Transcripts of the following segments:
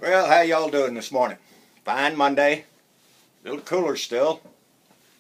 Well, how y'all doing this morning? Fine Monday. A little cooler still.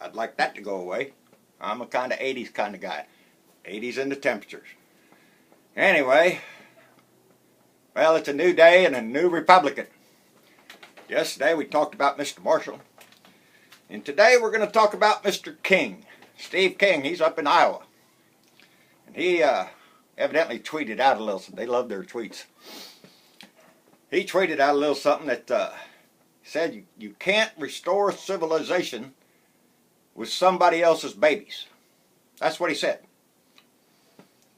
I'd like that to go away. I'm a kind of 80s kind of guy. 80s in the temperatures. Anyway, well, it's a new day and a new Republican. Yesterday we talked about Mr. Marshall. And today we're going to talk about Mr. King. Steve King, he's up in Iowa. And he evidently tweeted out a little, they love their tweets. He tweeted out a little something that said you can't restore civilization with somebody else's babies. That's what he said.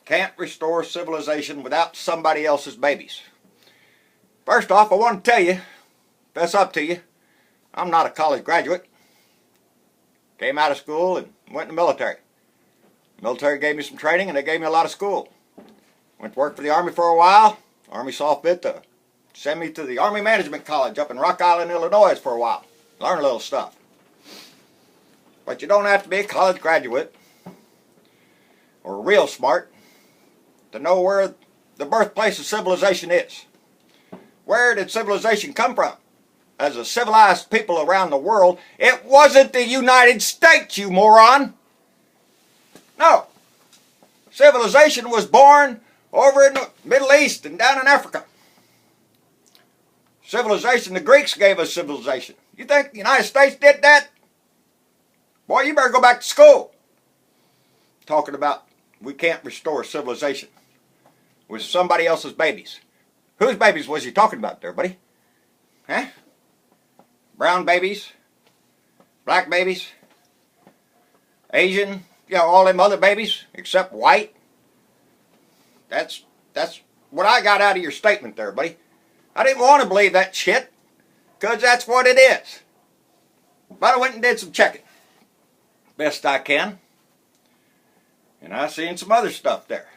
Can't restore civilization without somebody else's babies. First off, I want to tell you, fess up to you, I'm not a college graduate. Came out of school and went in the military. The military gave me some training and they gave me a lot of school. Went to work for the Army for a while. Army saw fit to send me to the Army Management College up in Rock Island, Illinois for a while. Learn a little stuff. But you don't have to be a college graduate or real smart to know where the birthplace of civilization is. Where did civilization come from? As a civilized people around the world, it wasn't the United States, you moron. No. Civilization was born over in the Middle East and down in Africa. Civilization, the Greeks gave us civilization. You think the United States did that? Boy, you better go back to school. Talking about we can't restore civilization with somebody else's babies. Whose babies was he talking about there, buddy? Huh? Brown babies? Black babies? Asian? You know, all them other babies except white? That's what I got out of your statement there, buddy. I didn't want to believe that shit, because that's what it is. But I went and did some checking. Best I can. And I seen some other stuff there.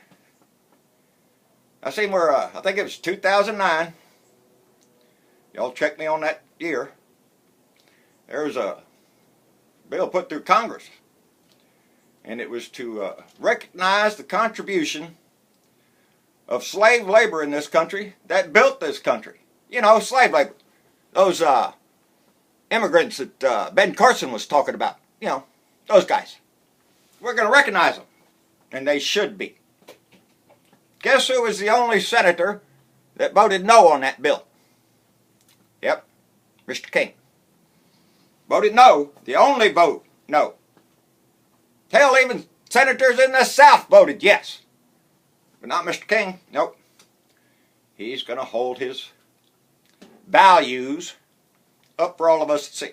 I seen where, I think it was 2009. Y'all check me on that year. There was a bill put through Congress. And it was to recognize the contribution of slave labor in this country that built this country. You know, slave labor. Those immigrants that Ben Carson was talking about. You know, those guys. We're going to recognize them. And they should be. Guess who was the only senator that voted no on that bill? Yep, Mr. King. Voted no. The only vote no. Hell, even senators in the South voted yes. But not Mr. King. Nope. He's going to hold his values up for all of us to see.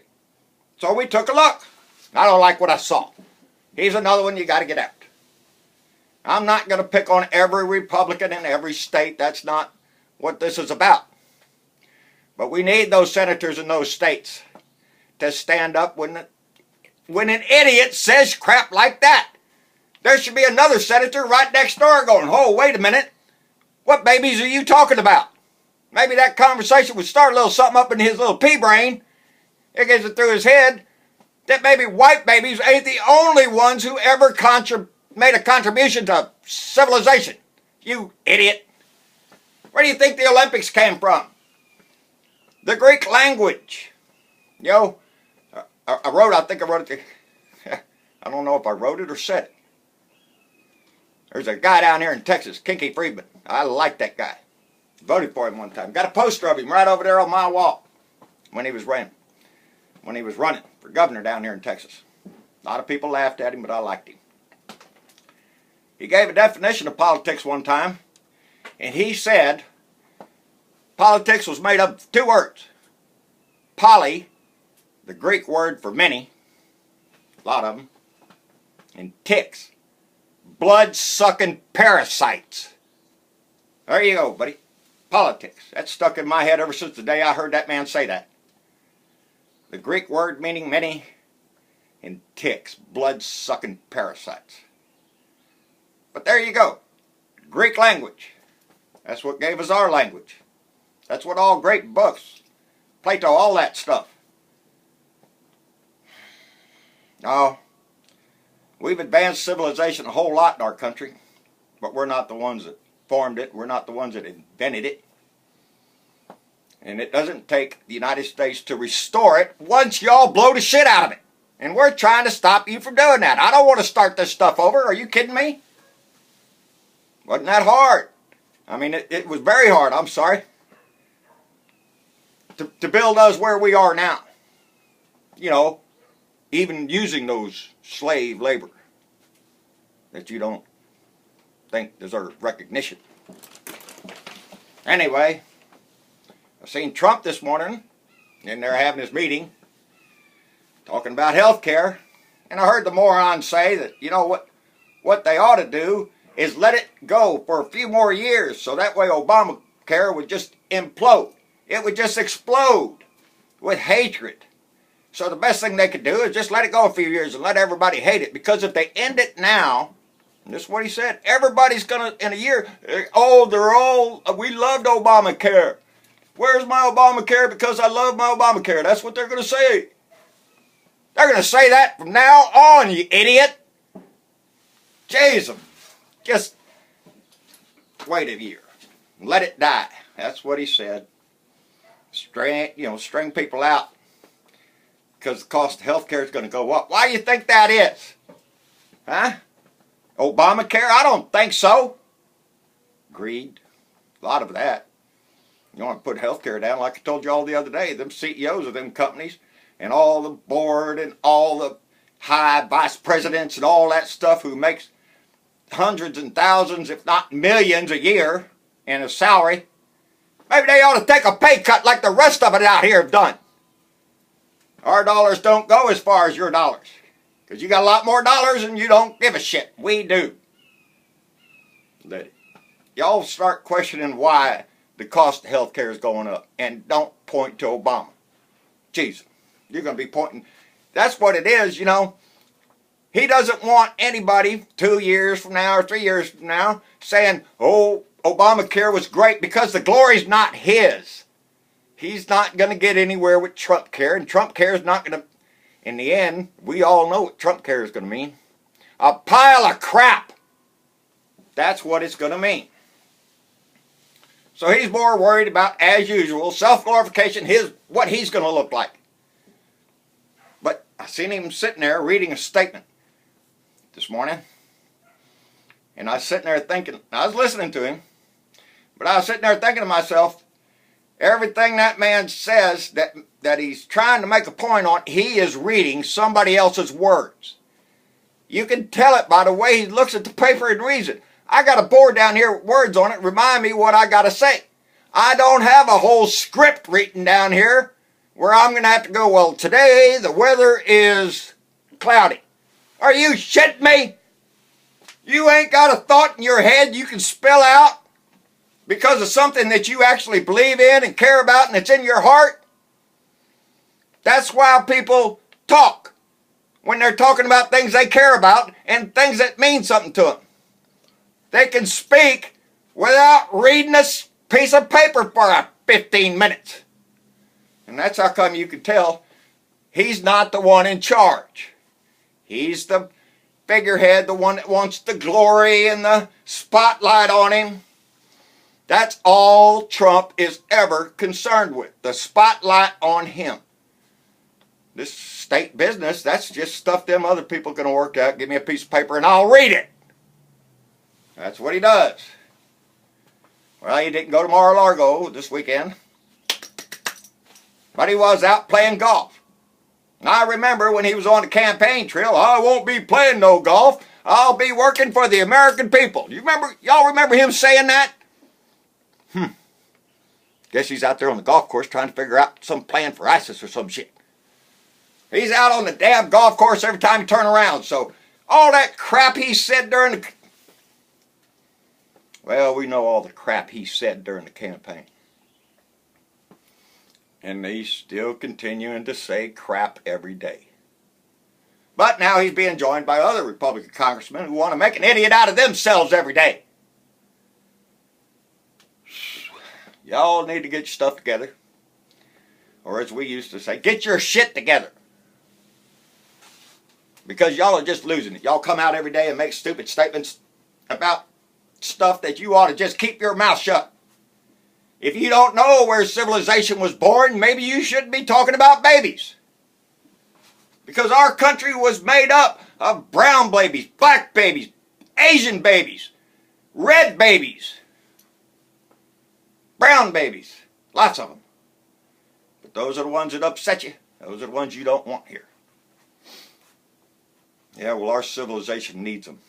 So we took a look. I don't like what I saw. He's another one you got to get out. I'm not going to pick on every Republican in every state. That's not what this is about. But we need those senators in those states to stand up when an idiot says crap like that. There should be another senator right next door going, oh, wait a minute. What babies are you talking about? Maybe that conversation would start a little something up in his little pea brain. It gets it through his head that maybe white babies ain't the only ones who ever made a contribution to civilization. You idiot. Where do you think the Olympics came from? The Greek language. You know, I think I wrote it. I don't know if I wrote it or said it. There's a guy down here in Texas, Kinky Friedman. I like that guy. Voted for him one time. Got a poster of him right over there on my wall when he was running. When he was running for governor down here in Texas. A lot of people laughed at him, but I liked him. He gave a definition of politics one time, and he said politics was made up of two words. Poly, the Greek word for many, a lot of them, and ticks, blood-sucking parasites. There you go, buddy. Politics. That's stuck in my head ever since the day I heard that man say that. The Greek word meaning many, and ticks, blood-sucking parasites. But there you go. Greek language. That's what gave us our language. That's what all great books, Plato, all that stuff. No, we've advanced civilization a whole lot in our country, but we're not the ones that formed it. We're not the ones that invented it. And it doesn't take the United States to restore it once y'all blow the shit out of it. And we're trying to stop you from doing that. I don't want to start this stuff over. Are you kidding me? Wasn't that hard? I mean, it was very hard, I'm sorry, to build us where we are now. You know, even using those slave labor that you don't think deserve recognition. Anyway, I seen Trump this morning, and they're having his meeting, talking about health care, and I heard the moron say that, you know what they ought to do is let it go for a few more years, so that way Obamacare would just implode. It would just explode with hatred. So the best thing they could do is just let it go a few years and let everybody hate it, because if they end it now, and this is what he said, everybody's going to, in a year, we loved Obamacare. Where's my Obamacare? Because I love my Obamacare. That's what they're going to say. They're going to say that from now on, you idiot. Jesus. Just wait a year. Let it die. That's what he said. String people out because the cost of health care is going to go up. Why do you think that is? Huh? Obamacare? I don't think so. Greed. A lot of that. You want to put health care down, like I told you all the other day, them CEOs of them companies and all the board and all the high vice presidents and all that stuff who makes hundreds and thousands, if not millions a year in a salary, maybe they ought to take a pay cut like the rest of it out here have done. Our dollars don't go as far as your dollars, because you got a lot more dollars and you don't give a shit. We do. Let it. Y'all start questioning why the cost of health care is going up, and don't point to Obama. Jesus, you're going to be pointing. That's what it is, you know. He doesn't want anybody 2 years from now or 3 years from now saying, oh, Obamacare was great, because the glory's not his. He's not going to get anywhere with Trump care, and Trump care is not going to, in the end, we all know what Trump care is going to mean. A pile of crap. That's what it's going to mean. So he's more worried about, as usual, self-glorification, what he's going to look like. But I seen him sitting there reading a statement this morning, and I was sitting there thinking, I was listening to him, but I was sitting there thinking to myself, everything that man says that he's trying to make a point on, he is reading somebody else's words. You can tell it by the way he looks at the paper and reads it. I got a board down here with words on it, remind me what I got to say. I don't have a whole script written down here where I'm going to have to go, well, today the weather is cloudy. Are you shitting me? You ain't got a thought in your head you can spell out because of something that you actually believe in and care about and it's in your heart? That's why people talk when they're talking about things they care about and things that mean something to them. They can speak without reading a piece of paper for 15 minutes. And that's how come you can tell he's not the one in charge. He's the figurehead, the one that wants the glory and the spotlight on him. That's all Trump is ever concerned with, the spotlight on him. This state business, that's just stuff them other people are going to work out. Give me a piece of paper and I'll read it. That's what he does. Well, he didn't go to Mar-a-Lago this weekend, but he was out playing golf. And I remember when he was on the campaign trail, I won't be playing no golf. I'll be working for the American people. Y'all remember him saying that? Guess he's out there on the golf course trying to figure out some plan for ISIS or some shit. He's out on the damn golf course every time he turns around. So all that crap he said during the... Well, we know all the crap he said during the campaign. And he's still continuing to say crap every day. But now he's being joined by other Republican congressmen who want to make an idiot out of themselves every day. Y'all need to get your stuff together. Or as we used to say, get your shit together. Because y'all are just losing it. Y'all come out every day and make stupid statements about stuff that you ought to just keep your mouth shut. If you don't know where civilization was born, maybe you shouldn't be talking about babies. Because our country was made up of brown babies, black babies, Asian babies, red babies, brown babies, lots of them. But those are the ones that upset you. Those are the ones you don't want here. Yeah, well, our civilization needs them.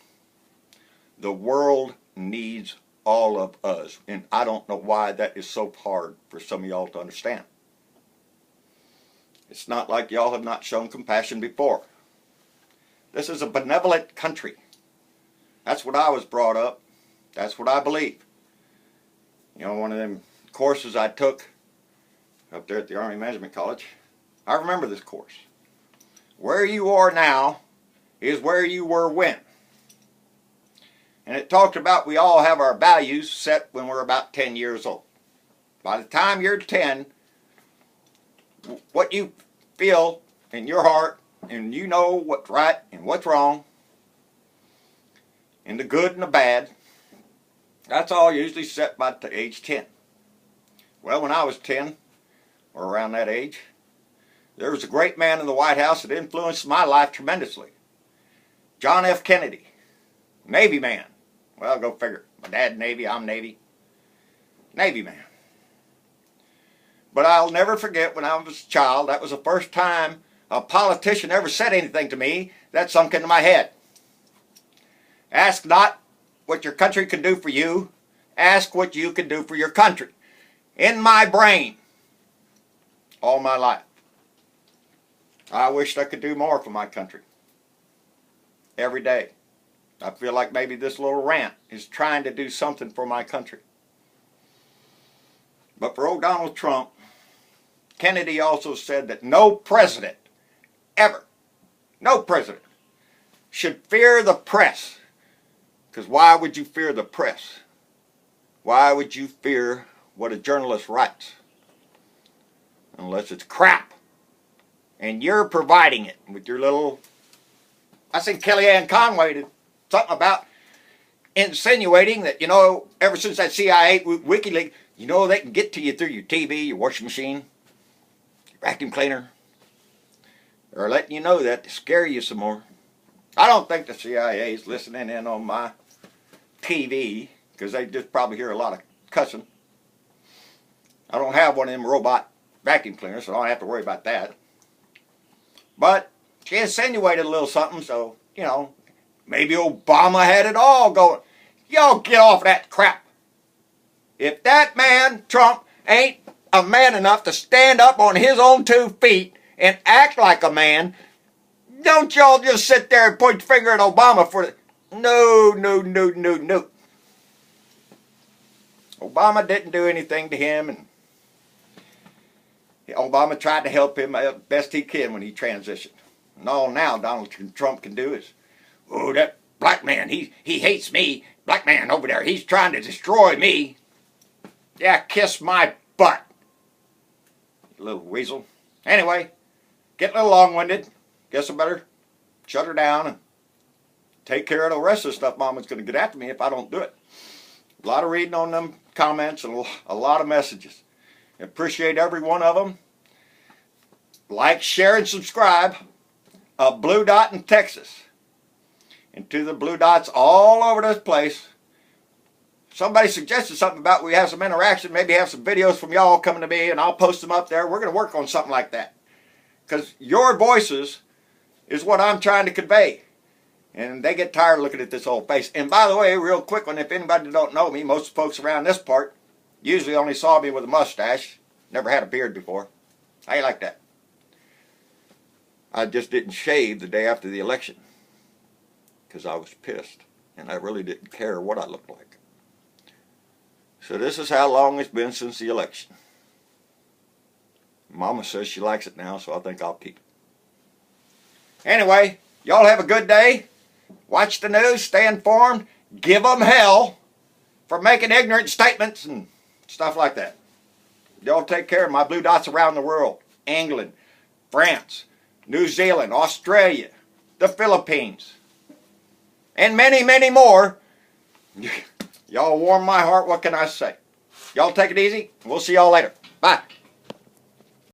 The world needs all of us. And I don't know why that is so hard for some of y'all to understand. It's not like y'all have not shown compassion before. This is a benevolent country. That's what I was brought up. That's what I believe. You know, one of them courses I took up there at the Army Management College, I remember this course. Where you are now is where you were when. And it talked about we all have our values set when we're about 10 years old. By the time you're 10, what you feel in your heart, and you know what's right and what's wrong, and the good and the bad, that's all usually set by age 10. Well, when I was 10, or around that age, there was a great man in the White House that influenced my life tremendously. John F. Kennedy, Navy man. Well, go figure. My dad Navy, I'm Navy. Navy man. But I'll never forget when I was a child, that was the first time a politician ever said anything to me that sunk into my head. Ask not what your country can do for you. Ask what you can do for your country. In my brain, all my life, I wished I could do more for my country. Every day. I feel like maybe this little rant is trying to do something for my country. But for old Donald Trump, Kennedy also said that no president, ever, no president, should fear the press. Because why would you fear the press? Why would you fear what a journalist writes? Unless it's crap. And you're providing it with your little... I think Kellyanne Conway did something about insinuating that, you know, ever since that CIA WikiLeaks, you know, they can get to you through your TV, your washing machine, your vacuum cleaner. They're letting you know that to scare you some more. I don't think the CIA is listening in on my TV, because they just probably hear a lot of cussing. I don't have one of them robot vacuum cleaners, so I don't have to worry about that. But she insinuated a little something, so, you know, maybe Obama had it all going. Y'all get off that crap. If that man, Trump, ain't a man enough to stand up on his own 2 feet and act like a man, don't y'all just sit there and point your finger at Obama for it. No, no, no, no, no. Obama didn't do anything to him, and Obama tried to help him best he can when he transitioned. And all now Donald Trump can do is, oh, that black man, he hates me. Black man over there, he's trying to destroy me. Yeah, kiss my butt, you little weasel. Anyway, getting a little long-winded. Guess I better shut her down and take care of the rest of the stuff. Mama's going to get after me if I don't do it. A lot of reading on them comments and a lot of messages. Appreciate every one of them. Like, share, and subscribe. A blue dot in Texas. And to the blue dots all over this place. Somebody suggested something about we have some interaction. Maybe have some videos from y'all coming to me, and I'll post them up there. We're going to work on something like that. Because your voices is what I'm trying to convey. And they get tired of looking at this old face. And by the way, real quick one, if anybody don't know me, most folks around this part usually only saw me with a mustache. Never had a beard before. How you like that? I just didn't shave the day after the election. Because I was pissed. And I really didn't care what I looked like. So this is how long it's been since the election. Mama says she likes it now, so I think I'll keep it. Anyway, y'all have a good day. Watch the news, stay informed, give them hell for making ignorant statements and stuff like that. Y'all take care of my blue dots around the world. England, France, New Zealand, Australia, the Philippines, and many, many more. Y'all warm my heart, what can I say? Y'all take it easy. We'll see y'all later. Bye.